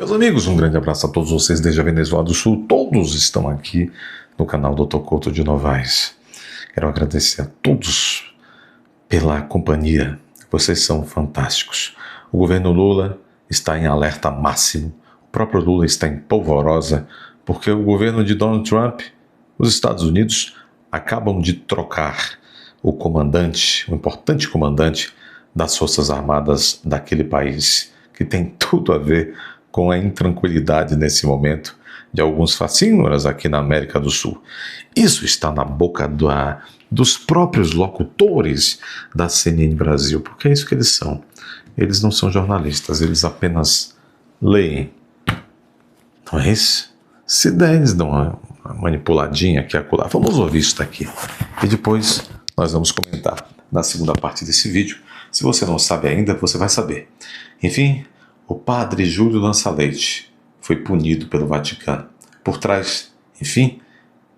Meus amigos, um grande abraço a todos vocês desde a Venezuela do Sul. Todos estão aqui no canal Dr. Couto de Novaes. Quero agradecer a todos pela companhia. Vocês são fantásticos. O governo Lula está em alerta máximo. O próprio Lula está em polvorosa porque o governo de Donald Trump, os Estados Unidos, acabam de trocar o comandante, o importante comandante das Forças Armadas daquele país, que tem tudo a ver com a intranquilidade nesse momento de alguns facínoras aqui na América do Sul. Isso está na boca dos próprios locutores da CNN Brasil, porque é isso que eles são. Eles não são jornalistas, eles apenas leem. Não é isso? Se der, eles dão uma manipuladinha aqui e acolá. Vamos ouvir isso daqui. E depois nós vamos comentar na segunda parte desse vídeo. Se você não sabe ainda, você vai saber. Enfim, o padre Júlio Lança-Leite foi punido pelo Vaticano. Por trás, enfim,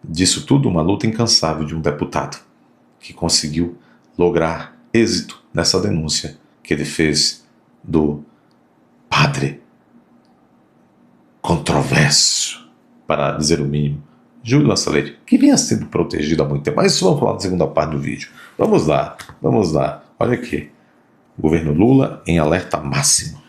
disso tudo, uma luta incansável de um deputado que conseguiu lograr êxito nessa denúncia que ele fez do padre controverso, para dizer o mínimo, Júlio Lança-Leite, que vinha sendo protegido há muito tempo. Mas isso vamos falar na segunda parte do vídeo. Vamos lá. Olha aqui. Governo Lula em alerta máximo.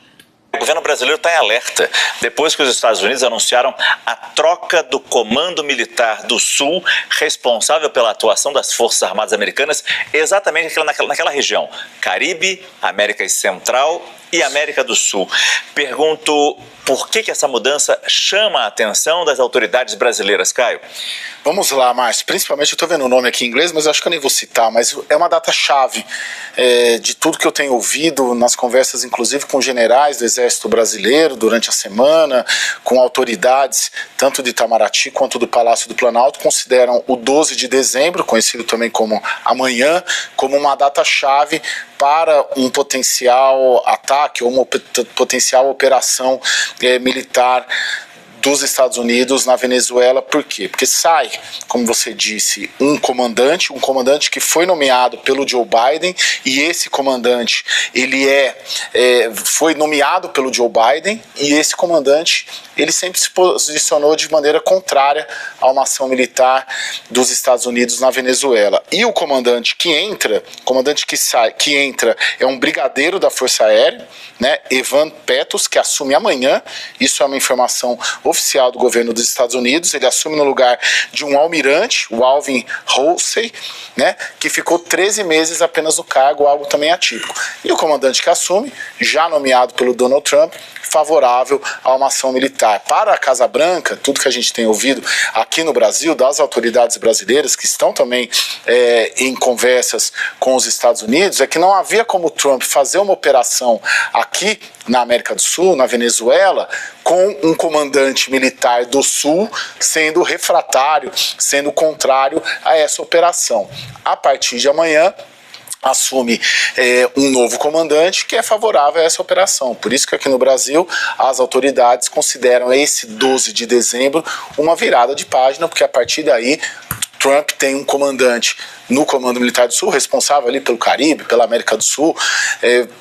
O governo brasileiro está em alerta depois que os Estados Unidos anunciaram a troca do Comando Militar do Sul, responsável pela atuação das Forças Armadas Americanas, exatamente naquela região, Caribe, América Central e América do Sul. Pergunto por que essa mudança chama a atenção das autoridades brasileiras, Caio? Vamos lá, Márcio. Principalmente, eu estou vendo o nome aqui em inglês, mas eu acho que eu nem vou citar, mas é uma data-chave de tudo que eu tenho ouvido nas conversas, inclusive com generais do Exército Brasileiro durante a semana, com autoridades tanto de Itamaraty quanto do Palácio do Planalto, consideram o 12 de dezembro, conhecido também como amanhã, como uma data-chave para um potencial ataque ou uma potencial operação militar dos Estados Unidos na Venezuela. Por quê? Porque sai, como você disse, um comandante que foi nomeado pelo Joe Biden, e esse comandante ele foi nomeado pelo Joe Biden, e esse comandante ele sempre se posicionou de maneira contrária a uma ação militar dos Estados Unidos na Venezuela. E o comandante que entra é um brigadeiro da Força Aérea, né, Evan Petos, que assume amanhã. Isso é uma informação oficial do governo dos Estados Unidos. Ele assume no lugar de um almirante, o Alvin Halsey, né, que ficou 13 meses apenas no cargo, algo também atípico. E o comandante que assume, já nomeado pelo Donald Trump, favorável a uma ação militar. Para a Casa Branca, tudo que a gente tem ouvido aqui no Brasil, das autoridades brasileiras, que estão também em conversas com os Estados Unidos, é que não havia como Trump fazer uma operação aqui na América do Sul, na Venezuela, com um comandante militar do Sul sendo refratário, sendo contrário a essa operação. A partir de amanhã, assume um novo comandante que é favorável a essa operação. Por isso que aqui no Brasil as autoridades consideram esse 12 de dezembro uma virada de página, porque a partir daí Trump tem um comandante no Comando Militar do Sul, responsável ali pelo Caribe, pela América do Sul,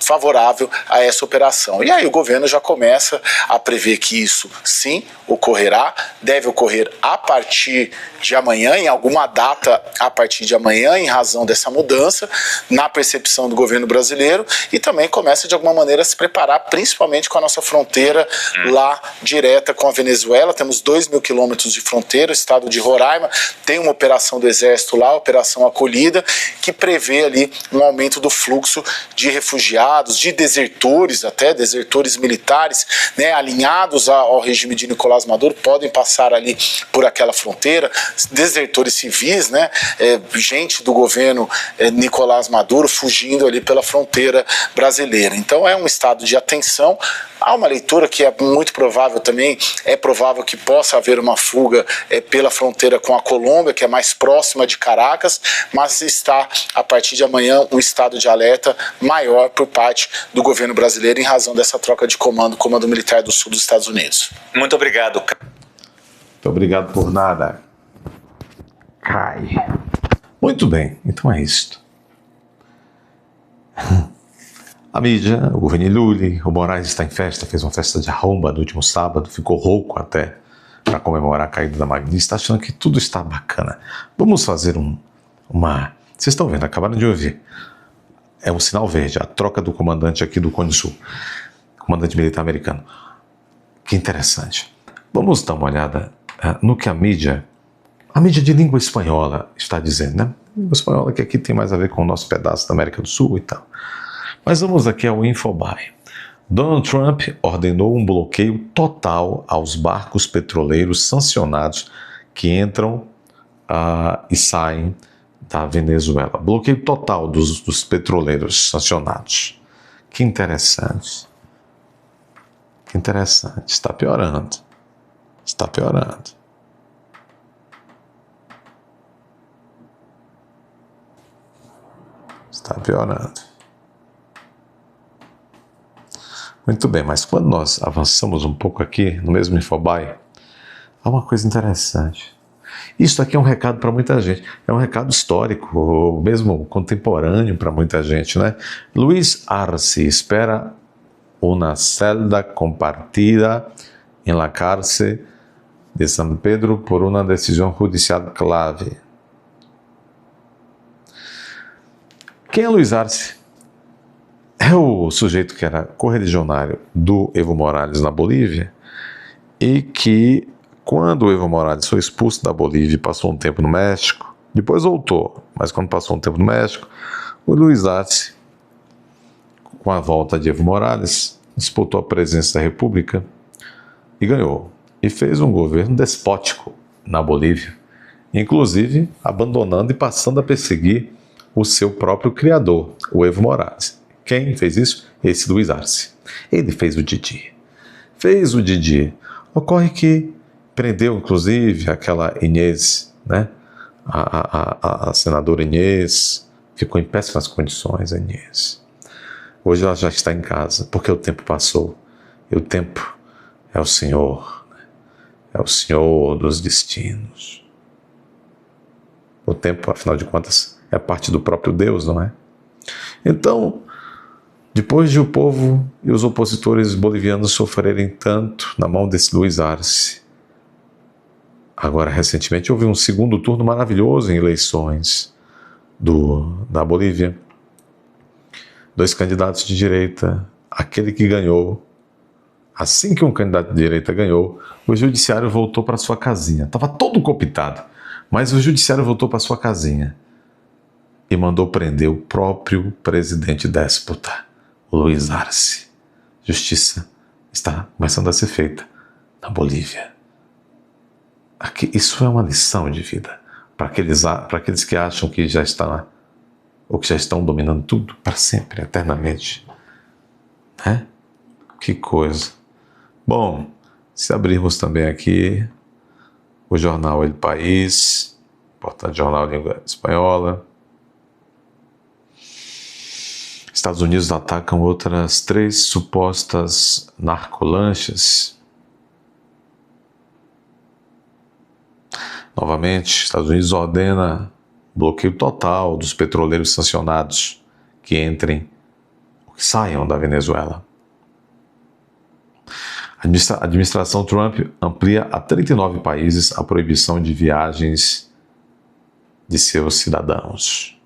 favorável a essa operação. E aí o governo já começa a prever que isso sim ocorrerá, deve ocorrer a partir de amanhã, em alguma data a partir de amanhã, em razão dessa mudança na percepção do governo brasileiro, e também começa de alguma maneira a se preparar, principalmente com a nossa fronteira lá direta com a Venezuela. Temos 2.000 quilômetros de fronteira, o estado de Roraima tem uma operação do Exército lá, Operação Acolhida, que prevê ali um aumento do fluxo de refugiados, de desertores, até desertores militares, né, alinhados ao regime de Nicolás Maduro, podem passar ali por aquela fronteira, desertores civis, né, gente do governo Nicolás Maduro fugindo ali pela fronteira brasileira. Então é um estado de atenção. Há uma leitura que é muito provável também, é provável que possa haver uma fuga pela fronteira com a Colômbia, que é mais próxima de Caracas, mas está, a partir de amanhã, um estado de alerta maior por parte do governo brasileiro em razão dessa troca de Comando Militar do Sul dos Estados Unidos. Muito obrigado. Muito obrigado por nada. Cai. Muito bem, então é isto. A mídia, o governo Lula, o Moraes está em festa, fez uma festa de arromba no último sábado, ficou rouco até para comemorar a caída da Magnífica, está achando que tudo está bacana. Vamos fazer uma... Vocês estão vendo, acabaram de ouvir. É um sinal verde, a troca do comandante aqui do Cone Sul, comandante militar americano. Que interessante. Vamos dar uma olhada no que a mídia de língua espanhola está dizendo, né? Língua espanhola que aqui tem mais a ver com o nosso pedaço da América do Sul e tal. Mas vamos aqui ao Infobae. Donald Trump ordenou um bloqueio total aos barcos petroleiros sancionados que entram e saem da Venezuela. Bloqueio total dos petroleiros sancionados. Que interessante. Que interessante. Está piorando. Está piorando. Está piorando. Muito bem, mas quando nós avançamos um pouco aqui, no mesmo Infobae, há uma coisa interessante. Isso aqui é um recado para muita gente. É um recado histórico, ou mesmo contemporâneo para muita gente, né? Luis Arce espera uma celda compartida em la cárcel de San Pedro por uma decisão judicial clave. Quem é Luis Arce? É o sujeito que era correligionário do Evo Morales na Bolívia e que, quando o Evo Morales foi expulso da Bolívia e passou um tempo no México, depois voltou, mas quando passou um tempo no México, o Luis Arce, com a volta de Evo Morales, disputou a presidência da República e ganhou. E fez um governo despótico na Bolívia, inclusive abandonando e passando a perseguir o seu próprio criador, o Evo Morales. Quem fez isso? Esse Luis Arce. Ele fez o Didi. Ocorre que prendeu, inclusive, aquela Inês, né? A senadora Inês. Ficou em péssimas condições, a Inês. Hoje ela já está em casa, porque o tempo passou. E o tempo é o Senhor. Né? É o Senhor dos destinos. O tempo, afinal de contas, é parte do próprio Deus, não é? Então, depois de o povo e os opositores bolivianos sofrerem tanto na mão desse Luis Arce, agora recentemente houve um segundo turno maravilhoso em eleições da Bolívia. 2 candidatos de direita, aquele que ganhou, assim que um candidato de direita ganhou, o judiciário voltou para sua casinha. Estava todo cooptado, mas o judiciário voltou para sua casinha e mandou prender o próprio presidente déspota, o Luis Arce. Justiça está começando a ser feita na Bolívia. Aqui, isso é uma lição de vida para aqueles que acham que já está ou que já estão dominando tudo para sempre, eternamente. Né? Que coisa. Bom, se abrirmos também aqui o jornal El País, importante jornal de língua espanhola. Estados Unidos atacam outras 3 supostas narcolanchas. Novamente, Estados Unidos ordena bloqueio total dos petroleiros sancionados que entrem ou que saiam da Venezuela. A administração Trump amplia a 39 países a proibição de viagens de seus cidadãos.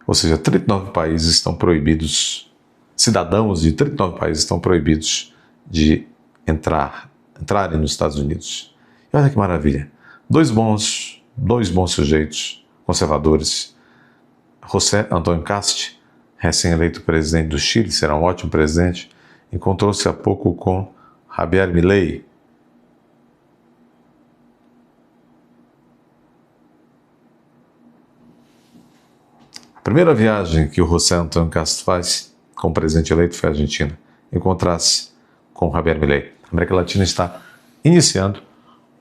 Ou seja, 39 países estão proibidos, cidadãos de 39 países estão proibidos de entrarem nos Estados Unidos. E olha que maravilha, dois bons sujeitos conservadores, José Antônio Cast, recém-eleito presidente do Chile, será um ótimo presidente, encontrou-se há pouco com Javier Milei. A primeira viagem que o José Antônio Cast faz como presidente eleito foi à Argentina, encontrar-se com Javier Milei. A América Latina está iniciando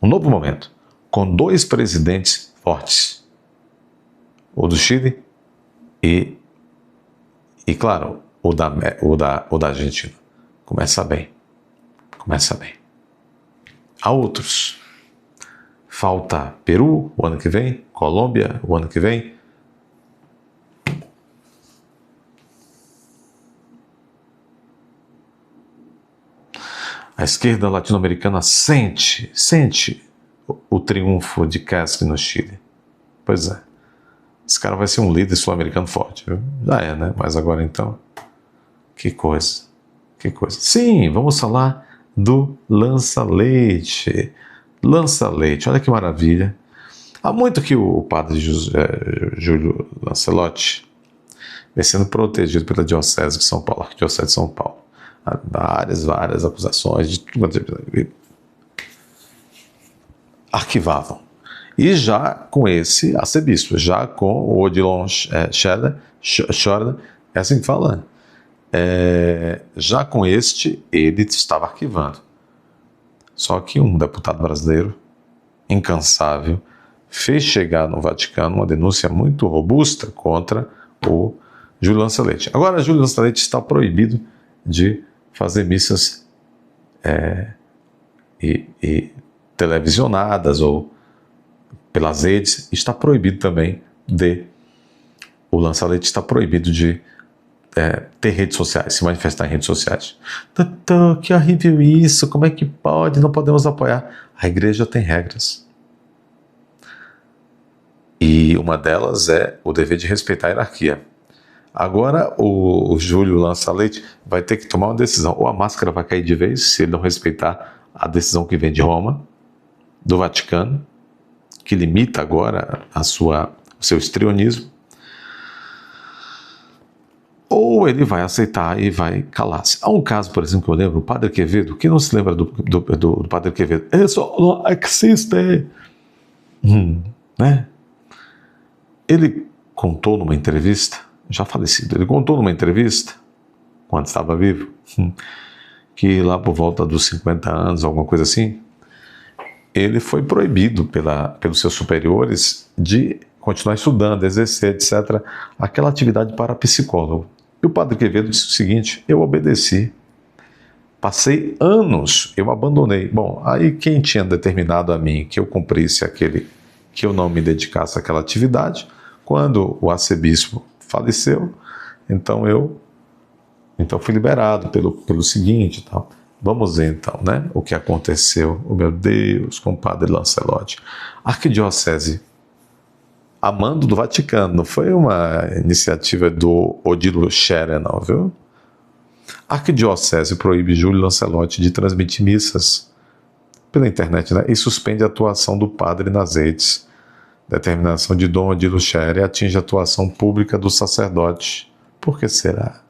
um novo momento, com 2 presidentes fortes, o do Chile e claro, o da Argentina. Começa bem. Há outros. Falta Peru o ano que vem, Colômbia o ano que vem. A esquerda latino-americana sente o triunfo de Castro no Chile. Pois é. Esse cara vai ser um líder sul-americano forte, viu? Já é, né? Mas agora então, que coisa. Sim, vamos falar do Lança-Leite. Lança-Leite, olha que maravilha. Há muito que o padre Júlio Lancelotti vem sendo protegido pela Diocese de São Paulo, Arquidiocese de São Paulo. Há várias acusações de tudo arquivavam. E já com esse arcebispo, já com o Odilon Scherer, é assim que fala, já com este, ele estava arquivando. Só que um deputado brasileiro, incansável, fez chegar no Vaticano uma denúncia muito robusta contra o Júlio Lancelotti. Agora, Júlio Lancelotti está proibido de fazer missas e televisionadas ou pelas redes. Está proibido também o Lancelotti está proibido de ter redes sociais, se manifestar em redes sociais. Doutor, que horrível isso, como é que pode? Não podemos apoiar. A igreja tem regras. E uma delas é o dever de respeitar a hierarquia. Agora o Júlio Lancelotti vai ter que tomar uma decisão. Ou a máscara vai cair de vez, se ele não respeitar a decisão que vem de Roma, do Vaticano, que limita agora o seu histrionismo, ou ele vai aceitar e vai calar-se. Há um caso, por exemplo, que eu lembro, o Padre Quevedo. Quem não se lembra do Padre Quevedo? Isso não existe. Né? Ele contou numa entrevista, já falecido, quando estava vivo, que lá por volta dos 50 anos, alguma coisa assim, ele foi proibido pelos seus superiores de continuar estudando, exercer, etc., aquela atividade para psicólogo. E o Padre Quevedo disse o seguinte: eu obedeci, passei anos, eu abandonei. Bom, aí quem tinha determinado a mim que eu cumprisse que eu não me dedicasse àquela atividade, quando o arcebispo faleceu, então fui liberado pelo seguinte, tal. Vamos ver então, né, o que aconteceu, meu Deus, com o Padre Lancelotti. Arquidiocese, a mando do Vaticano, não foi uma iniciativa do Odilo Scherer, não, viu? A Arquidiocese proíbe Júlio Lancelotti de transmitir missas pela internet, né, e suspende a atuação do padre nas redes. Determinação de Dom Odilo Scherer atinge a atuação pública do sacerdote. Por que será?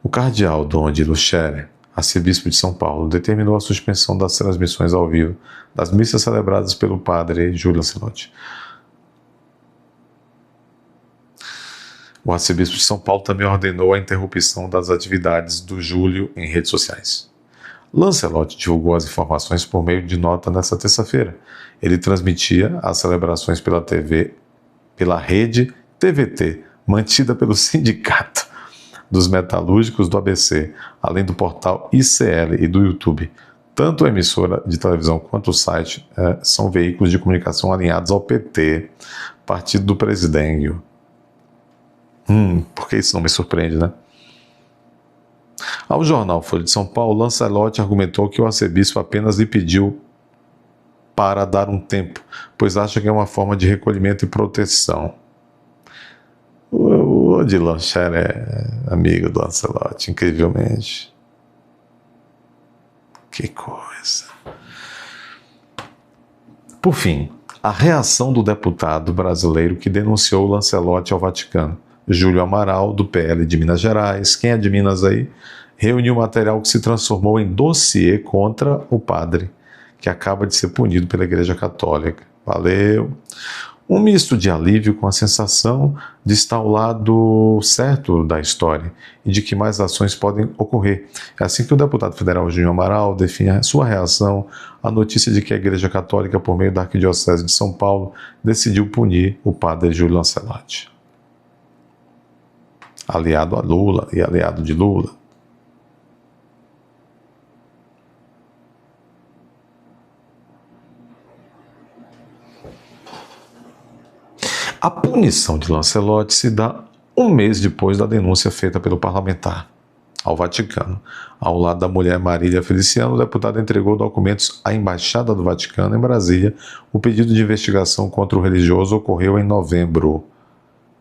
O cardeal Dom Odilo Scherer, arcebispo de São Paulo, determinou a suspensão das transmissões ao vivo das missas celebradas pelo padre Júlio Lancelotti. O arcebispo de São Paulo também ordenou a interrupção das atividades do Júlio em redes sociais. Lancelotti divulgou as informações por meio de nota nesta terça-feira. Ele transmitia as celebrações pela rede TVT, mantida pelo Sindicato dos Metalúrgicos do ABC, além do portal ICL e do YouTube. Tanto a emissora de televisão quanto o site são veículos de comunicação alinhados ao PT, partido do presidente. Porque isso não me surpreende, né? Ao jornal Folha de São Paulo, Lancelotti argumentou que o arcebispo apenas lhe pediu para dar um tempo, pois acha que é uma forma de recolhimento e proteção. O Odilon Scherer é amigo do Lancelotti, incrivelmente. Que coisa. Por fim, a reação do deputado brasileiro que denunciou o Lancelotti ao Vaticano. Júlio Amaral, do PL de Minas Gerais, quem é de Minas aí, reuniu material que se transformou em dossiê contra o padre, que acaba de ser punido pela Igreja Católica. Valeu! Um misto de alívio com a sensação de estar ao lado certo da história e de que mais ações podem ocorrer. É assim que o deputado federal Júlio Amaral define a sua reação à notícia de que a Igreja Católica, por meio da Arquidiocese de São Paulo, decidiu punir o padre Júlio Lancelotti. Aliado a Lula e aliado de Lula. A punição de Lancelotti se dá um mês depois da denúncia feita pelo parlamentar. ao Vaticano. Ao lado da mulher Marília Feliciano, o deputado entregou documentos à Embaixada do Vaticano em Brasília. O pedido de investigação contra o religioso ocorreu em novembro.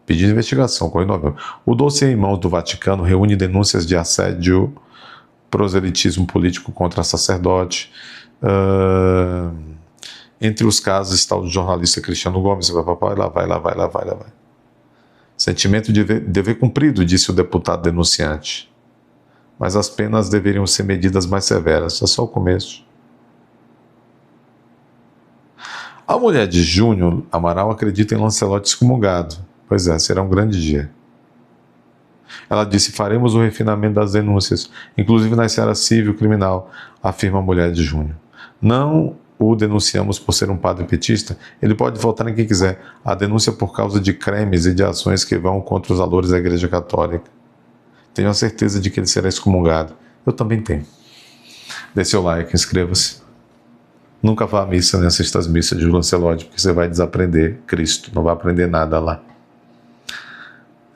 Pedido de investigação ocorreu em novembro. O dossiê em mãos do Vaticano reúne denúncias de assédio, proselitismo político contra sacerdote. Entre os casos está o jornalista Cristiano Gomes. Lá vai. Sentimento de dever cumprido, disse o deputado denunciante. Mas as penas deveriam ser medidas mais severas. É só o começo. A mulher de Júnior Amaral acredita em Lancelotti excomungado. Pois é, será um grande dia. Ela disse: faremos o refinamento das denúncias, inclusive na seara civil criminal, afirma a mulher de Júnior. Não o denunciamos por ser um padre petista, ele pode votar em quem quiser. A denúncia por causa de crimes e de ações que vão contra os valores da Igreja Católica. Tenho a certeza de que ele será excomungado. Eu também tenho. Dê seu like, inscreva-se. Nunca vá à missa, nem assista às missas de Lancelotti, porque você vai desaprender Cristo, não vai aprender nada lá.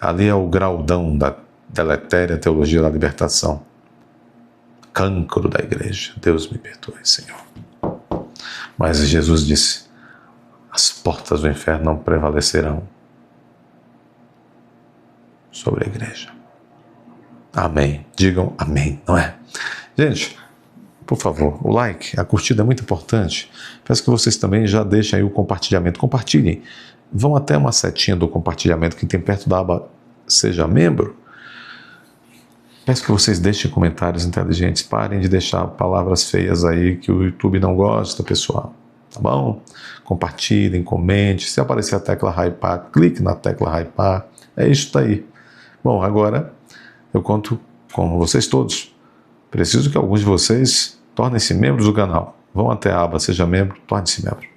Ali é o graudão da deletéria teologia da libertação. Cancro da igreja. Deus me perdoe, Senhor. Mas Jesus disse: as portas do inferno não prevalecerão sobre a igreja. Amém. Digam amém, não é? Gente, por favor, o like, a curtida é muito importante. Peço que vocês também já deixem aí o compartilhamento. Compartilhem. Vão até uma setinha do compartilhamento que tem perto da aba Seja Membro. Peço que vocês deixem comentários inteligentes. Parem de deixar palavras feias aí que o YouTube não gosta, pessoal. Tá bom? Compartilhem, comente. Se aparecer a tecla hypar, clique na tecla hypar. É isso aí. Bom, agora eu conto com vocês todos. Preciso que alguns de vocês tornem-se membros do canal. Vão até a aba Seja Membro, torne-se membro.